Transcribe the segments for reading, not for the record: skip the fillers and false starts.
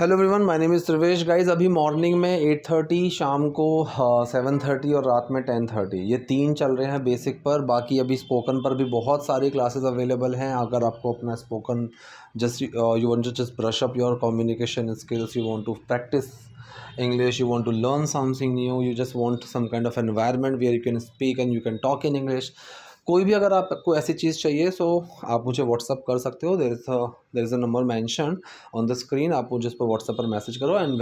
Hello everyone, my name is Dhruvesh. Guys अभी morning में 8:30, शाम को 7:30 और रात में 10:30, ये 3 चल रहे हैं बेसिक पर। बाकी अभी स्पोकन पर भी बहुत सारी क्लासेस अवेलेबल हैं। अगर आपको अपना spoken just you want to just brush up your communication skills, you want to practise English, you want to learn something new, you just want some kind of environment where you can speak and you can talk in English, कोई भी अगर आपको ऐसी चीज़ चाहिए सो आप मुझे WhatsApp कर सकते हो। There is a number mention on the screen. आप मुझे इस पर व्हाट्सअप पर मैसेज करो and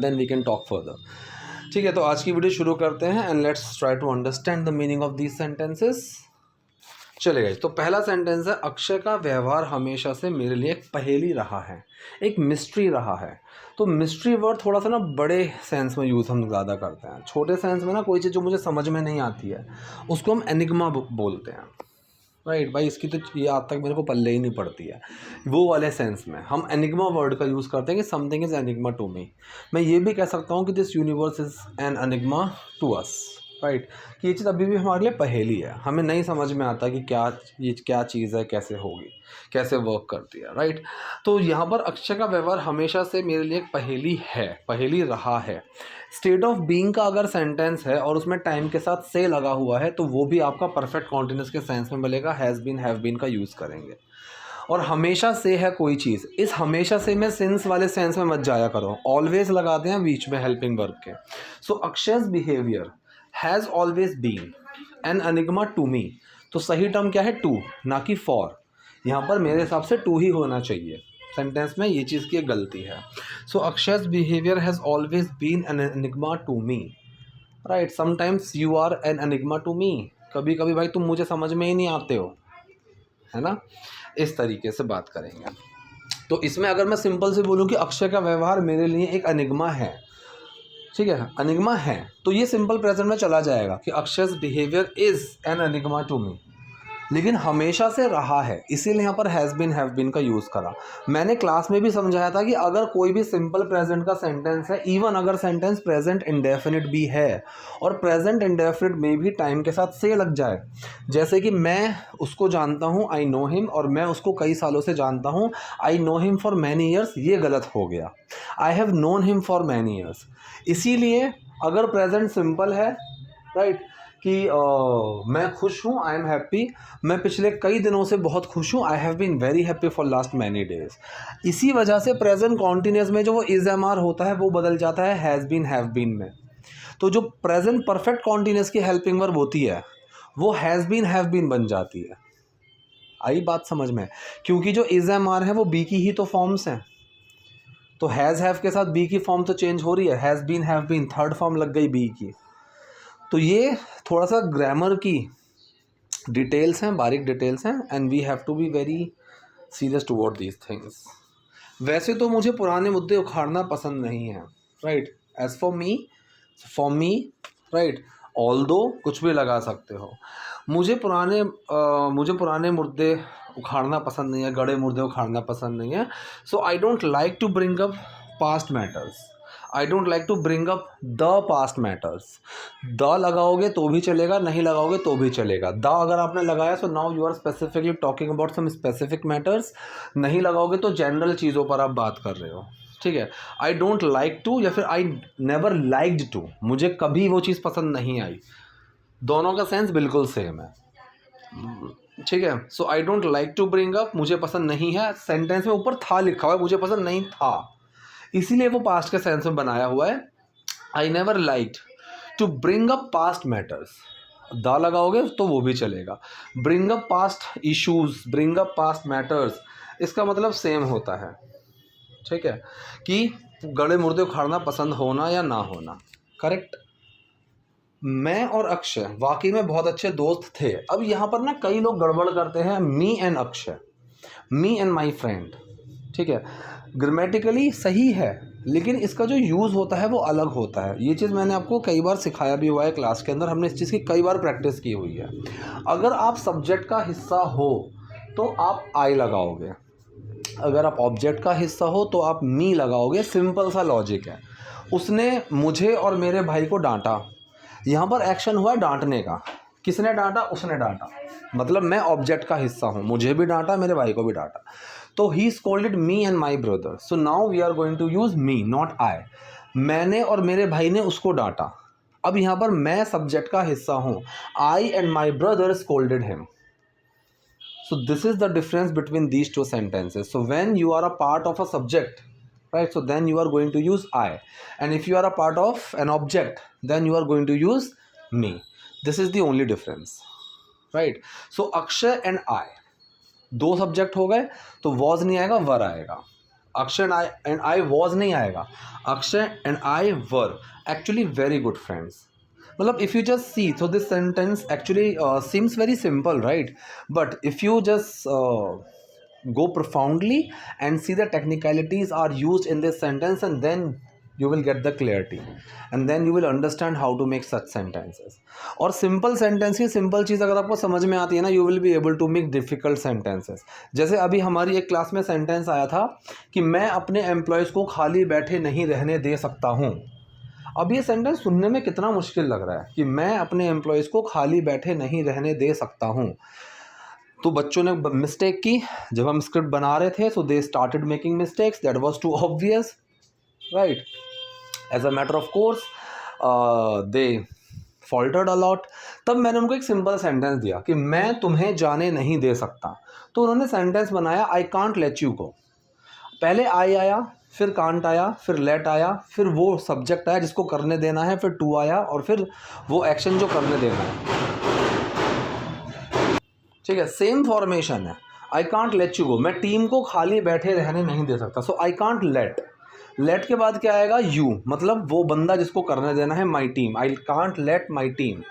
then we can talk further. ठीक है, तो आज की वीडियो शुरू करते हैं and let's try to understand the meaning of these sentences. चलेगा। तो पहला सेंटेंस है, अक्षय का व्यवहार हमेशा से मेरे लिए एक पहेली रहा है, एक मिस्ट्री रहा है। तो मिस्ट्री वर्ड थोड़ा सा ना बड़े सेंस में यूज़ हम ज़्यादा करते हैं। छोटे सेंस में ना कोई चीज़ जो मुझे समझ में नहीं आती है उसको हम एनिग्मा बोलते हैं। राइट भाई, इसकी तो ये आज तक मेरे को पल्ले ही नहीं पड़ती है। वो वाले सेंस में हम एनिग्मा वर्ड का यूज़ करते हैं कि something is enigma to me. मैं ये भी कह सकता हूँ कि this universe is an enigma to us. Right, कि ये चीज़ अभी भी हमारे लिए पहेली है, हमें नहीं समझ में आता कि ये क्या चीज़ है, कैसे होगी, कैसे वर्क करती है। राइट, तो यहाँ पर अक्षय का व्यवहार हमेशा से मेरे लिए एक पहेली है, पहेली रहा है। स्टेट ऑफ बीइंग का अगर सेंटेंस है और उसमें टाइम के साथ से लगा हुआ है तो वो भी आपका परफेक्ट कॉन्टिन्यूस के सेंस में मिलेगा। हैज़ बीन, हैव बीन का यूज़ करेंगे। और हमेशा से है कोई चीज़, इस हमेशा से में सिंस वाले सेंस में मत जाया करो, ऑलवेज लगाते हैं बीच में हेल्पिंग वर्ब के। So Akshay's behaviour has always been an enigma to me. तो सही टर्म क्या है? टू, ना कि फॉर। यहाँ पर मेरे हिसाब से टू ही होना चाहिए सेंटेंस में, ये चीज़ की गलती है। So Akshay's behaviour has always been an enigma to me. Right, sometimes you are an enigma to me. कभी कभी भाई तुम मुझे समझ में ही नहीं आते हो, है ना। इस तरीके से बात करेंगे। तो इसमें अगर मैं सिंपल से बोलूँ कि अक्षय का व्यवहार मेरे लिए एक एनिग्मा है, ठीक है, एनिग्मा है, तो ये सिंपल प्रेजेंट में चला जाएगा कि Akshay's behaviour is an enigma to me. लेकिन हमेशा से रहा है, इसीलिए यहाँ पर हैज़ बीन, हैव बीन का यूज़ करा। मैंने क्लास में भी समझाया था कि अगर कोई भी सिंपल प्रेजेंट का सेंटेंस है, इवन अगर सेंटेंस प्रेजेंट इंडेफिनिट भी है और प्रेजेंट इंडेफिनिट में भी टाइम के साथ से लग जाए, जैसे कि मैं उसको जानता हूँ, आई नो हिम, और मैं उसको कई सालों से जानता हूँ, I know him for many years, ये गलत हो गया। I have known him for many years. इसीलिए अगर प्रेजेंट सिंपल है, राइट, कि मैं खुश हूँ, आई एम हैप्पी, मैं पिछले कई दिनों से बहुत खुश हूँ, I have been very happy for last many days. इसी वजह से प्रेजेंट कॉन्टिन्यूस में जो वो इज़ एम आर होता है वो बदल जाता है हैज़ बीन, हैव बीन में। तो जो प्रेजेंट परफेक्ट कॉन्टिन्यूस की हेल्पिंग वर्ब होती है वो हैज़ बीन, हैव बीन बन जाती है। आई बात समझ में? क्योंकि जो इज़ एम आर है वो बी की ही तो फॉर्म्स हैं। तो हैज़ हैव के साथ बी की फॉर्म तो चेंज हो रही है, has been, have been, third form लग गई बी की। तो ये थोड़ा सा ग्रामर की डिटेल्स हैं, बारीक डिटेल्स हैं, and we have to be very serious toward these things. वैसे तो मुझे पुराने मुद्दे उखाड़ना पसंद नहीं है, right, as for me, right, although कुछ भी लगा सकते हो। मुझे पुराने मुद्दे उखाड़ना पसंद नहीं है, गड़े मुद्दे उखाड़ना पसंद नहीं है। So I don't like to bring up past matters, I don't like to bring up the past matters. The लगाओगे तो भी चलेगा, नहीं लगाओगे तो भी चलेगा। द अगर आपने लगाया so now you are specifically talking about some specific matters, नहीं लगाओगे तो जनरल चीज़ों पर आप बात कर रहे हो, ठीक है। आई डोंट लाइक टू या फिर आई नेवर लाइक्ड टू, मुझे कभी वो चीज़ पसंद नहीं आई, दोनों का सेंस बिल्कुल सेम है, ठीक है। So I don't like to bring up, मुझे पसंद नहीं है, सेंटेंस में ऊपर था लिखा हुआ है, मुझे पसंद नहीं था, इसीलिए वो पास्ट के सेंस में बनाया हुआ है। I never liked to bring up past matters, the लगाओगे तो वो भी चलेगा। Bring up past issues, bring up past matters, इसका मतलब सेम होता है, ठीक है, कि गड़े मुर्दे उखाड़ना पसंद होना या ना होना। करेक्ट। मैं और अक्षय वाकई में बहुत अच्छे दोस्त थे। अब यहाँ पर ना कई लोग गड़बड़ करते हैं, me and Akshay, me and my friend, ठीक है, ग्रामेटिकली सही है लेकिन इसका जो यूज़ होता है वो अलग होता है। ये चीज़ मैंने आपको कई बार सिखाया भी हुआ है क्लास के अंदर, हमने इस चीज़ की कई बार प्रैक्टिस की हुई है। अगर आप सब्जेक्ट का हिस्सा हो तो आप आई लगाओगे, अगर आप ऑब्जेक्ट का हिस्सा हो तो आप मी लगाओगे, सिंपल सा लॉजिक है। उसने मुझे और मेरे भाई को डांटा, यहाँ पर एक्शन हुआ है डांटने का। किसने डांटा? उसने डांटा, मतलब मैं ऑब्जेक्ट का हिस्सा हूँ, मुझे भी डांटा, मेरे भाई को भी डांटा। तो he scolded me and my brother, so now we are going to use me not I. मैंने और मेरे भाई ने उसको डांटा। अब यहाँ पर मैं सब्जेक्ट का हिस्सा हूँ, I and my brother scolded him. So this is the difference between these two sentences. So when you are a part of a subject, right, so then you are going to use I, and if you are a part of an object, then you are going to use me. This is the only difference, right? So Akshay and I, दो subject हो गए, तो was नहीं आएगा, were आएगा। Akshay and I was नहीं आएगा, Akshay and I were। Actually very good friends, मतलब if you just see, so this sentence actually seems very simple, right? But if you just go profoundly and see the technicalities are used in this sentence, and then you will get the clarity, and then you will understand how to make such sentences. और simple sentence की simple चीज़ अगर आपको समझ में आती है ना, you will be able to make difficult sentences. जैसे अभी हमारी एक क्लास में सेंटेंस आया था कि मैं अपने एम्प्लॉयज़ को खाली बैठे नहीं रहने दे सकता हूँ। अब ये सेंटेंस सुनने में कितना मुश्किल लग रहा है कि मैं अपने एम्प्लॉयज़ को खाली बैठे नहीं रहने दे सकता हूँ। तो बच्चों ने मिस्टेक की जब हम स्क्रिप्ट बना रहे थे, so they started making mistakes, that was too obvious, right? As a matter of course they faltered a lot. तब मैंने उनको एक सिंपल सेंटेंस दिया कि मैं तुम्हें जाने नहीं दे सकता। तो उन्होंने सेंटेंस बनाया आई कांट लेट यू गो। पहले आई आया, फिर कांट आया, फिर लेट आया, फिर वो सब्जेक्ट आया जिसको करने देना है, फिर टू आया, और फिर वो एक्शन जो करने देना है। ठीक है, सेम फॉर्मेशन है। आई कांट लेट यू गो, मैं टीम को खाली बैठे रहने नहीं दे सकता, सो आई कांट लेट। लेट के बाद क्या आएगा? यू, मतलब वो बंदा जिसको करने देना है, my team. I can't let my team.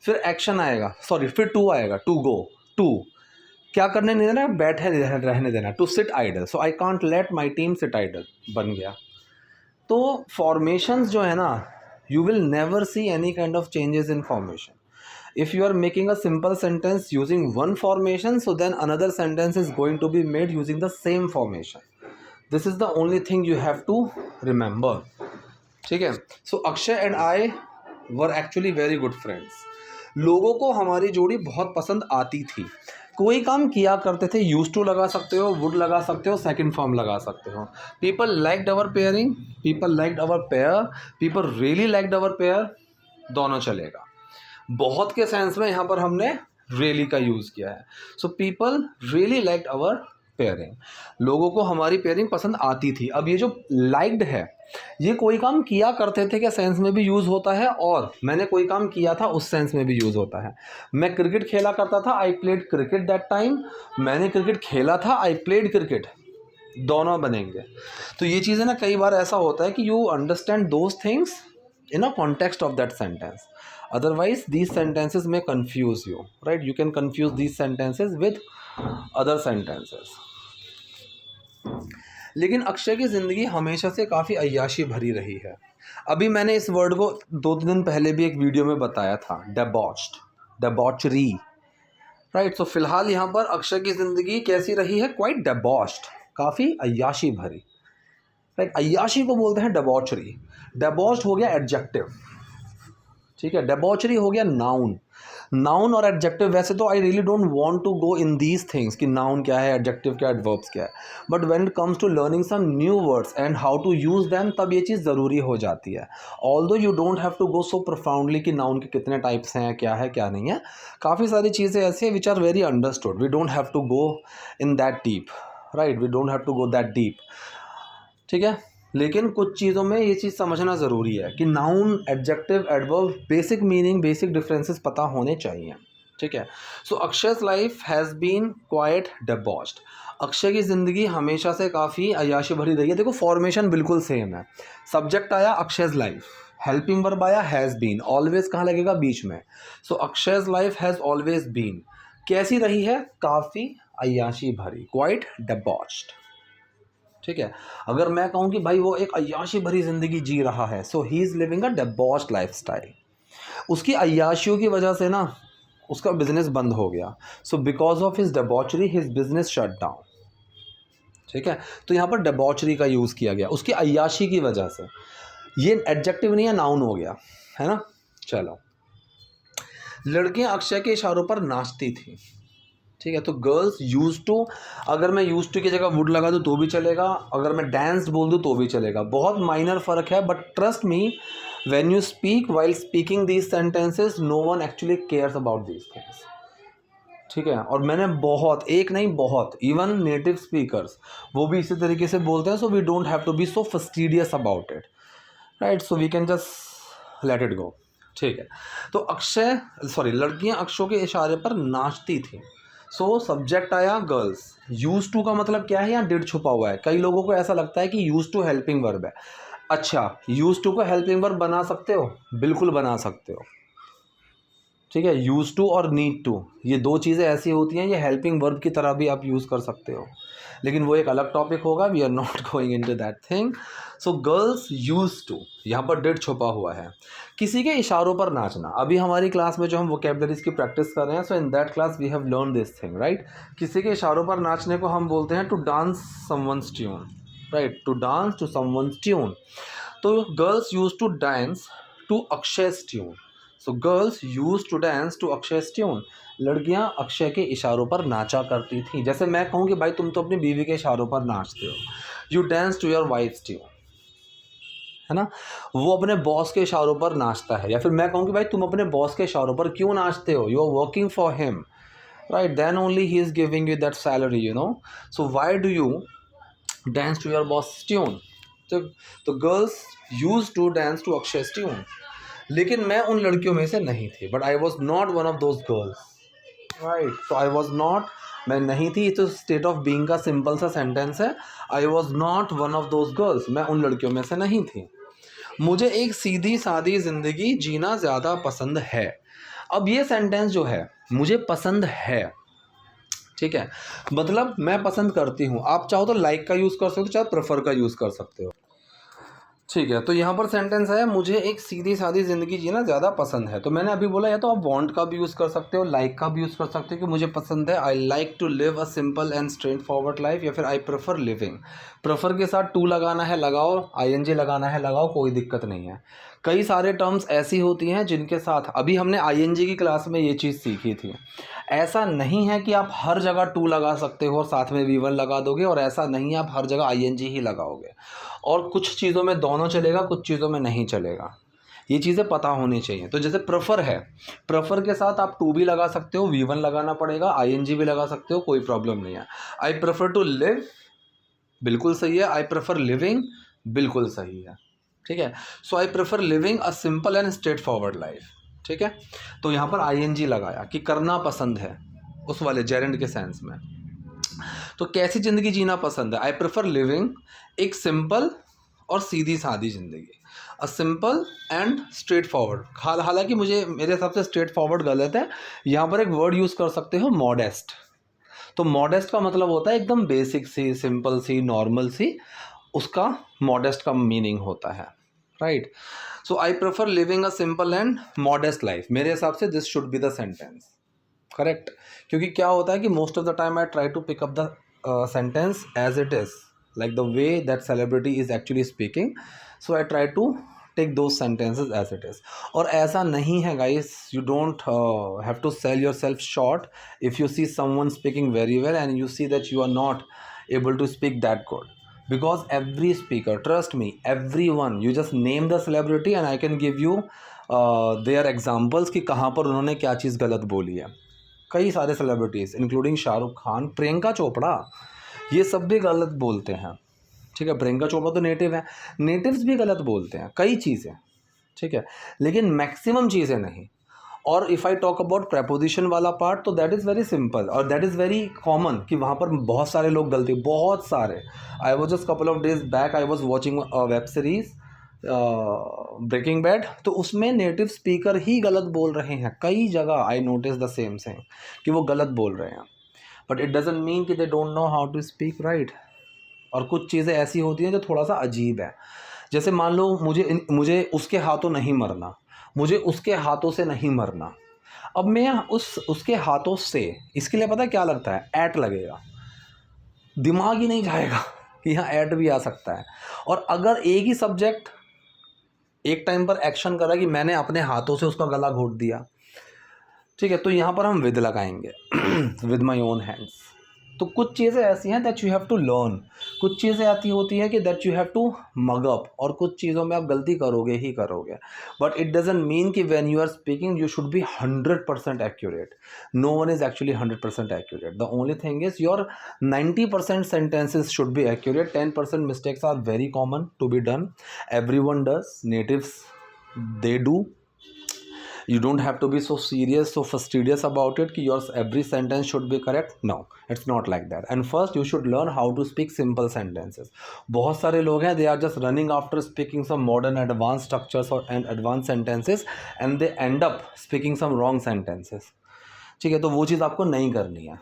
फिर एक्शन आएगा, सॉरी, फिर टू आएगा, टू गो। टू क्या करने नहीं देना? बैठे रहने देना, to sit idle. So I can't let my team sit idle बन गया। तो फॉर्मेशंस जो है ना, you will never see any kind of changes in formation. If you are making a simple sentence using one formation, so then another sentence is going to be made using the same formation. This is the only thing you have to remember. ठीक है? So Akshay and I were actually very good friends. लोगों को हमारी जोड़ी बहुत पसंद आती थी। कोई काम किया करते थे, यूज टू लगा सकते हो, वुड लगा सकते हो, सेकंड फॉर्म लगा सकते हो। पीपल लाइक्ड अवर पेयरिंग, पीपल लाइक्ड अवर पेयर, पीपल रियली लाइक्ड अवर पेयर, दोनों चलेगा। बहुत के सेंस में यहाँ पर हमने रियली का यूज़ किया है। सो पीपल रियली लाइक्ड अवर पेयरिंग, लोगों को हमारी पेयरिंग पसंद आती थी। अब ये जो लाइक्ड है, ये कोई काम किया करते थे क्या सेंस में भी यूज़ होता है, और मैंने कोई काम किया था उस सेंस में भी यूज़ होता है। मैं क्रिकेट खेला करता था, I played cricket that time. मैंने क्रिकेट खेला था, आई प्लेड क्रिकेट, दोनों बनेंगे। तो ये चीज़ें ना, कई बार ऐसा होता है कि you understand those things in a context of that sentence. Otherwise these sentences may confuse you, right? You can confuse these sentences with other sentences. लेकिन अक्षय की ज़िंदगी हमेशा से काफ़ी अय्याशी भरी रही है। अभी मैंने इस वर्ड को 2 दिन पहले भी एक वीडियो में बताया था, डेबॉच्ड, डेबॉचरी, राइट? सो फिलहाल यहाँ पर अक्षय की ज़िंदगी कैसी रही है? क्वाइट डेबॉच्ड, काफ़ी अय्याशी भरी, राइट? अय्याशी को बोलते हैं डेबॉचरी। डेबॉच्ड हो गया एडजेक्टिव, ठीक है? डेबॉचरी हो गया नाउन। नाउन और एडजेक्टिव, वैसे तो I really don't want to go in these things कि नाउन क्या है, एडजेक्टिव क्या है, एडवर्ब्स क्या है, but when it comes to learning some new words and how to use them, तब ये चीज़ ज़रूरी हो जाती है। Although you don't have to go so profoundly कि नाउन के कितने टाइप्स हैं, क्या है क्या नहीं है। काफ़ी सारी चीज़ें ऐसी हैं which are very understood, we don't have to go in that deep, right? We don't have to go that deep, ठीक है? लेकिन कुछ चीज़ों में ये चीज़ समझना ज़रूरी है कि noun, adjective, adverb, basic meaning, basic differences पता होने चाहिए, ठीक है? So Akshay's life has been quite debauched. Akshay की ज़िंदगी हमेशा से काफ़ी अय्याशी भरी रही है। देखो फॉर्मेशन बिल्कुल सेम है। सब्जेक्ट आया अक्षय's लाइफ, हेल्पिंग वर्ब आया हैज़ बीन, ऑलवेज कहाँ लगेगा? बीच में। सो Akshay's life has always been कैसी रही है? काफ़ी अय्याशी भरी, क्वाइट डेबॉच्ड, ठीक है? अगर मैं कहूँ कि भाई वो एक अय्याशी भरी ज़िंदगी जी रहा है, so he is living a debauched lifestyle. उसकी अय्याशियों की वजह से ना उसका बिजनेस बंद हो गया। So because of his debauchery his business shut down, ठीक है? तो यहाँ पर डेबॉचरी का यूज़ किया गया उसकी अय्याशी की वजह से। ये एडजेक्टिव नहीं है, नाउन हो गया, है ना? चलो, लड़कियाँ अक्षय के इशारों पर नाचती थी। ठीक है। तो गर्ल्स यूज टू, अगर मैं यूज टू की जगह वुड लगा दूँ तो भी चलेगा, अगर मैं डांस्ड बोल दूँ तो भी चलेगा, बहुत माइनर फ़र्क है। But trust me, when you speak, while speaking these sentences, no one actually cares about these things. ठीक है। और मैंने बहुत, एक नहीं बहुत, इवन नेटिव स्पीकर्स वो भी इसी तरीके से बोलते हैं। So we don't have to be so fastidious about it, right. So we can just let it go. ठीक है। तो अक्षय, सॉरी, लड़कियां अक्षयों के इशारे पर नाचती थी। सो सब्जेक्ट आया गर्ल्स। यूज टू का मतलब क्या है, यहाँ डिड छुपा हुआ है। कई लोगों को ऐसा लगता है कि यूज टू हेल्पिंग वर्ब है। अच्छा, यूज टू को हेल्पिंग वर्ब बना सकते हो, बिल्कुल बना सकते हो। ठीक है। यूज टू और नीड टू, ये दो चीज़ें ऐसी होती हैं, ये हेल्पिंग वर्ब की तरह भी आप यूज़ कर सकते हो, लेकिन वो एक अलग टॉपिक होगा। We are not going into that thing. So girls use to, यहाँ पर डिड छुपा हुआ है। किसी के इशारों पर नाचना, अभी हमारी क्लास में जो हम वोकेबलरीज की प्रैक्टिस कर रहे हैं, so in that class we have learn this thing, right. किसी के इशारों पर नाचने को हम बोलते हैं to dance someone's tune, right, to dance to someone's tune. तो girls use to dance to Akshay's tune. So girls use to dance to Akshay's tune. लड़कियां अक्षय के इशारों पर नाचा करती थी। जैसे मैं कहूँ कि भाई तुम तो अपनी बीवी के इशारों पर नाचते हो, you dance to your wife's tune, है ना। वो अपने बॉस के इशारों पर नाचता है। या फिर मैं कहूँ कि भाई तुम अपने बॉस के इशारों पर क्यों नाचते हो, you are working for him, right, then only he is giving you that salary, you know. So why do you dance to your boss tune. तो girls use to dance to Akshay's tune. लेकिन मैं उन लड़कियों में से नहीं थी, but I was not one of those girls, right. तो आई वॉज नॉट, मैं नहीं थी, तो स्टेट ऑफ बीइंग का सिंपल सा सेंटेंस है। आई was not one of those girls, मैं उन लड़कियों में से नहीं थी। मुझे एक सीधी सादी ज़िंदगी जीना ज़्यादा पसंद है। अब ये सेंटेंस जो है, मुझे पसंद है, ठीक है, मतलब मैं पसंद करती हूँ। आप चाहो तो लाइक का यूज़ कर सकते हो, चाहे प्रेफर का यूज़ कर सकते हो। ठीक है। तो यहाँ पर सेंटेंस है, मुझे एक सीधी सादी ज़िंदगी जीना ज़्यादा पसंद है। तो मैंने अभी बोला, या तो आप वांट का भी यूज़ कर सकते हो, लाइक का भी यूज़ कर सकते हो कि मुझे पसंद है, I like to live a simple and straightforward life, या फिर आई प्रेफर लिविंग। प्रेफर के साथ टू लगाना है लगाओ, आईएनजी लगाना है लगाओ, कोई दिक्कत नहीं है। कई सारे टर्म्स ऐसी होती हैं जिनके साथ, अभी हमने आईएनजी की क्लास में ये चीज़ सीखी थी। ऐसा नहीं है कि आप हर जगह टू लगा सकते हो और साथ में वी वन लगा दोगे, और ऐसा नहीं है आप हर जगह आईएनजी ही लगाओगे। और कुछ चीज़ों में दोनों चलेगा, कुछ चीज़ों में नहीं चलेगा। ये चीज़ें पता होनी चाहिए। तो जैसे प्रेफर है, प्रेफर के साथ आप टू भी लगा सकते हो, वी वन लगाना पड़ेगा, आईएनजी भी लगा सकते हो, कोई प्रॉब्लम नहीं है। आई प्रेफर टू लिव, बिल्कुल सही है। आई प्रेफर लिविंग, बिल्कुल सही है। ठीक है। So I prefer living a simple and straightforward life. ठीक है। तो यहाँ पर आईएनजी लगाया कि करना पसंद है, उस वाले जेरेंड के सेंस में। तो कैसी ज़िंदगी जीना पसंद है, आई प्रेफर लिविंग एक सिंपल और सीधी सादी ज़िंदगी, अ सिंपल एंड स्ट्रेट फॉरवर्ड। हालांकि मुझे, मेरे हिसाब से स्ट्रेट फॉरवर्ड गलत है। यहाँ पर एक वर्ड यूज़ कर सकते हो, मॉडेस्ट। तो मॉडेस्ट का मतलब होता है एकदम बेसिक सी, सिंपल सी, नॉर्मल सी, उसका मॉडेस्ट का मीनिंग होता है, right. So I prefer living a simple and modest life. मेरे हिसाब से this should be the sentence, correct. क्योंकि क्या होता है कि most of the time I try to pick up the sentence as it is, like the way that celebrity is actually speaking, so I try to take those sentences as it is. और ऐसा नहीं है guys, you don't have to sell yourself short if you see someone speaking very well and you see that you are not able to speak that good, because every speaker, trust me, everyone, you just name the celebrity and I can give you their examples कि कहाँ पर उन्होंने क्या चीज़ गलत बोली है। कई सारे सेलिब्रिटीज़ इंक्लूडिंग शाहरुख खान, प्रियंका चोपड़ा, ये सब भी गलत बोलते हैं। ठीक है। प्रियंका चोपड़ा तो नेटिव है, नेटिव्स भी गलत बोलते हैं कई चीज़ें, ठीक है, लेकिन मैक्सिमम चीज़ें नहीं। और if I talk about preposition वाला पार्ट, तो दैट इज़ वेरी सिंपल और दैट इज़ वेरी कॉमन कि वहाँ पर बहुत सारे लोग गलती, बहुत सारे। I was just couple of days back, I was watching web series Breaking Bad, तो उसमें नेटिव स्पीकर ही गलत बोल रहे हैं कई जगह। I notice the same thing कि वो गलत बोल रहे हैं, बट इट डजंट मीन कि they don't know how to speak, right. और कुछ चीज़ें ऐसी होती हैं जो थोड़ा सा अजीब है। जैसे मान लो मुझे उसके हाथों नहीं मरना, मुझे उसके हाथों से नहीं मरना। अब मैं उसके हाथों से, इसके लिए पता क्या लगता है, ऐट लगेगा, दिमाग ही नहीं जाएगा कि यहाँ ऐट भी आ सकता है। और अगर एक ही सब्जेक्ट एक टाइम पर एक्शन करा कि मैंने अपने हाथों से उसका गला घोट दिया, ठीक है, तो यहाँ पर हम विद लगाएंगे विद माई ओन हैंड्स। तो कुछ चीज़ें ऐसी हैं that you have to learn, कुछ चीज़ें आती होती हैं कि that you have to mug up, और कुछ चीज़ों में आप गलती करोगे ही करोगे, बट इट डजंट मीन कि when you are speaking you should be 100% accurate. No one is actually 100% accurate. The only thing is your 90% sentences should be accurate, 10% mistakes are very common to be done, everyone does, natives they do. You don't have to be so serious, so fastidious about it कि your every sentence should be correct. No, it's not like that. And first you should learn how to speak simple sentences. बहुत सारे लोग हैं, they are just running after speaking some modern advanced structures or and advanced sentences, and they end up speaking some wrong sentences. ठीक है, तो वो चीज़ आपको नहीं करनी है.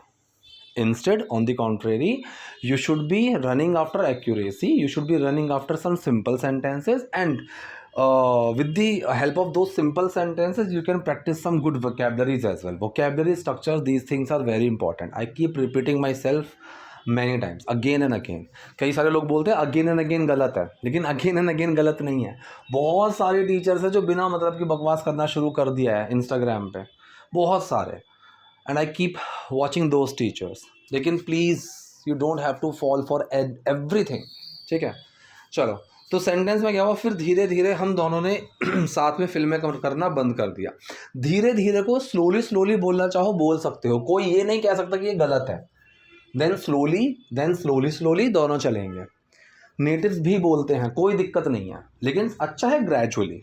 Instead, on the contrary, you should be running after accuracy, you should be running after some simple sentences, and with the help of those simple sentences you can practice some good vocabularies as well. Vocabulary structures, these things are very important. I keep repeating myself many times, again and again. कई सारे लोग बोलते हैं again and again गलत है, लेकिन again and again गलत नहीं है. बहुत सारे टीचर्स हैं जो बिना मतलब की बकवास करना शुरू कर दिया है इंस्टाग्राम पे, बहुत सारे, and I keep watching those teachers. लेकिन please you don't have to fall for everything. ठीक है, चलो, तो सेंटेंस में क्या हुआ, फिर धीरे धीरे हम दोनों ने साथ में फिल्में करना बंद कर दिया. धीरे धीरे को स्लोली बोलना चाहो बोल सकते हो, कोई ये नहीं कह सकता कि ये गलत है. देन स्लोली दोनों चलेंगे. नेटिव्स भी बोलते हैं, कोई दिक्कत नहीं है, लेकिन अच्छा है ग्रेजुअली.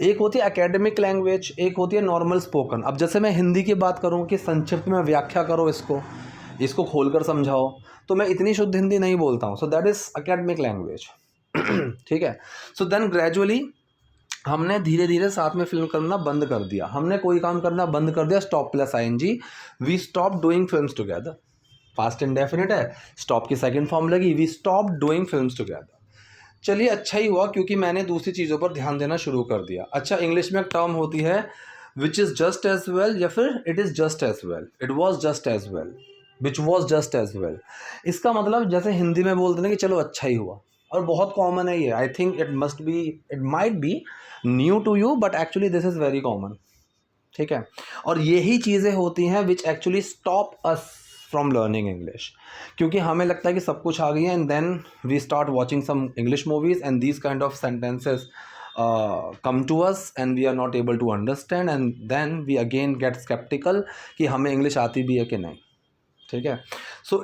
एक होती है एकेडमिक लैंग्वेज, एक होती है नॉर्मल स्पोकन. अब जैसे मैं हिंदी की बात करूँ कि संक्षिप्त में व्याख्या करो, इसको खोलकर समझाओ, तो मैं इतनी शुद्ध हिंदी नहीं बोलता हूँ. So that is academic language. ठीक है, सो देन ग्रेजुअली हमने धीरे धीरे साथ में फिल्म करना बंद कर दिया. हमने कोई काम करना बंद कर दिया. Stop plus ING, we stop doing films together. Past indefinite है, स्टॉप की सेकंड फॉर्म लगी, we stop doing films together. चलिए, अच्छा ही हुआ क्योंकि मैंने दूसरी चीज़ों पर ध्यान देना शुरू कर दिया. अच्छा, इंग्लिश में एक टर्म होती है which is just as well, या फिर it is just as well, it was just as well, which was just as well. इसका मतलब जैसे हिंदी में बोलते हैं कि चलो अच्छा ही हुआ, और बहुत कॉमन है ये. I think it might be new to you, but actually this is very common. ठीक है, और यही चीज़ें होती हैं which actually stop us from learning English, क्योंकि हमें लगता है कि सब कुछ आ गई है, and then we start watching some English movies and these kind of sentences come to us and we are not able to understand, and then we again get skeptical कि हमें इंग्लिश आती भी है कि नहीं. ठीक है, so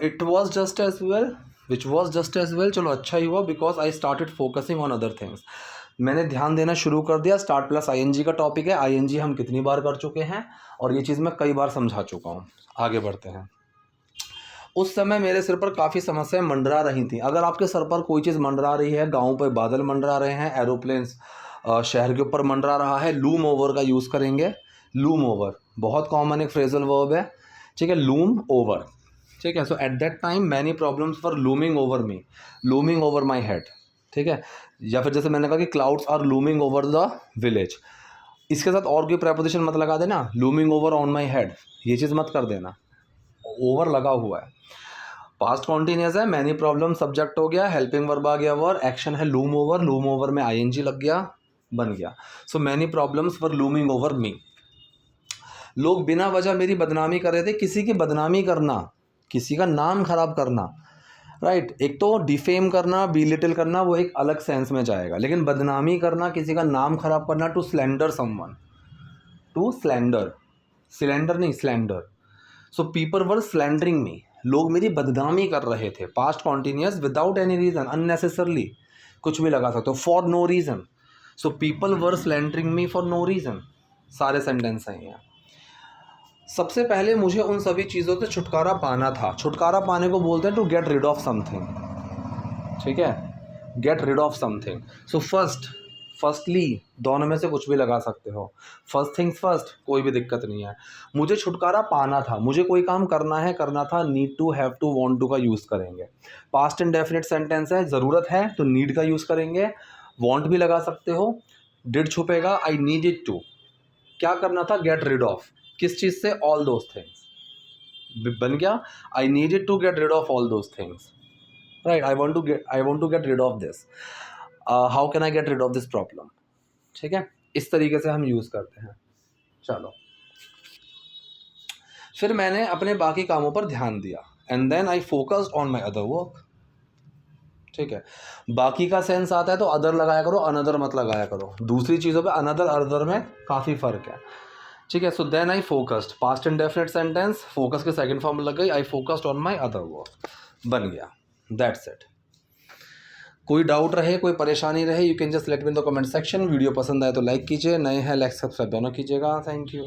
it was just as well, which was just as well. चलो, अच्छा ही हुआ because I started focusing on other things. मैंने ध्यान देना शुरू कर दिया. स्टार्ट प्लस आईएनजी का टॉपिक है. आईएनजी हम कितनी बार कर चुके हैं, और ये चीज़ मैं कई बार समझा चुका हूँ. आगे बढ़ते हैं. उस समय मेरे सिर पर काफ़ी समस्याएं मंडरा रही थी. अगर आपके सर पर कोई चीज़ मंडरा रही है, गाँव पर बादल मंडरा रहे हैं, एरोप्लेन्स शहर के ऊपर मंडरा रहा है, लूम ओवर का यूज़ करेंगे. लूम ओवर बहुत कॉमन एक फ्रेजल वर्ब है. ठीक है, लूम ओवर. ठीक है, so at that time many problems for looming over me, looming over my head. ठीक है, या फिर जैसे मैंने कहा कि clouds are looming over the village, इसके साथ और कोई प्रेपोजिशन मत लगा देना. Looming over on my head, ये चीज़ मत कर देना, ओवर लगा हुआ है. पास्ट कॉन्टिन्यूस है, मैनी प्रॉब्लम सब्जेक्ट हो गया, हेल्पिंग वर्ब आ गया, वर एक्शन है लूम ओवर, लूम ओवर में आईएनजी लग गया, बन गया. सो मैनी प्रॉब्लम्स वर लूमिंग ओवर मी. लोग बिना वजह मेरी बदनामी कर रहे थे. किसी की बदनामी करना, किसी का नाम खराब करना, राइट. एक तो डिफेम करना, बिलिटिल करना, वो एक अलग सेंस में जाएगा, लेकिन बदनामी करना, किसी का नाम खराब करना, to slander someone, to slander, cylinder नहीं, slander. So people were slandering me, लोग मेरी बदनामी कर रहे थे. Past continuous, without any reason, unnecessarily, कुछ भी लगा सकते हो, for no reason. So people were slandering me for no reason. सारे सेंटेंस हैं यहाँ. सबसे पहले मुझे उन सभी चीज़ों से छुटकारा पाना था. छुटकारा पाने को बोलते हैं to get rid of something. ठीक है, get rid of something. So firstly, दोनों में से कुछ भी लगा सकते हो. फर्स्ट थिंग्स फर्स्ट, कोई भी दिक्कत नहीं है. मुझे छुटकारा पाना था, मुझे कोई काम करना था. Need to, have to, want to का यूज़ करेंगे. पास्ट इंडेफिनिट सेंटेंस है, ज़रूरत है तो नीड का यूज़ करेंगे. वांट भी लगा सकते हो. डिड छुपेगा, आई नीडेड टू. क्या करना था, गेट रिड ऑफ. किस चीज़ से, ऑल दोज थिंग्स. बन गया, I needed to get rid of all those things, right. I want to get rid of this. How can I get rid of this problem. ठीक है, इस तरीके से हम यूज़ करते हैं. चलो, फिर मैंने अपने बाकी कामों पर ध्यान दिया and then I focused on my other work. ठीक है, बाकी का सेंस आता है तो अदर लगाया करो, अनदर मत लगाया करो। दूसरी चीज़ों पे अनदर अदर में काफ़ी फ़र्क है। ठीक है, so then I focused, past indefinite sentence, focus के सेकंड फॉर्म लग गई, I focused on my other work, बन गया। That's it. कोई डाउट रहे, कोई परेशानी रहे, you can just let me in the comment section. Video पसंद आए तो लाइक कीजिए, नए हैं लाइक सब्सक्राइब दोनों कीजिएगा। Thank you.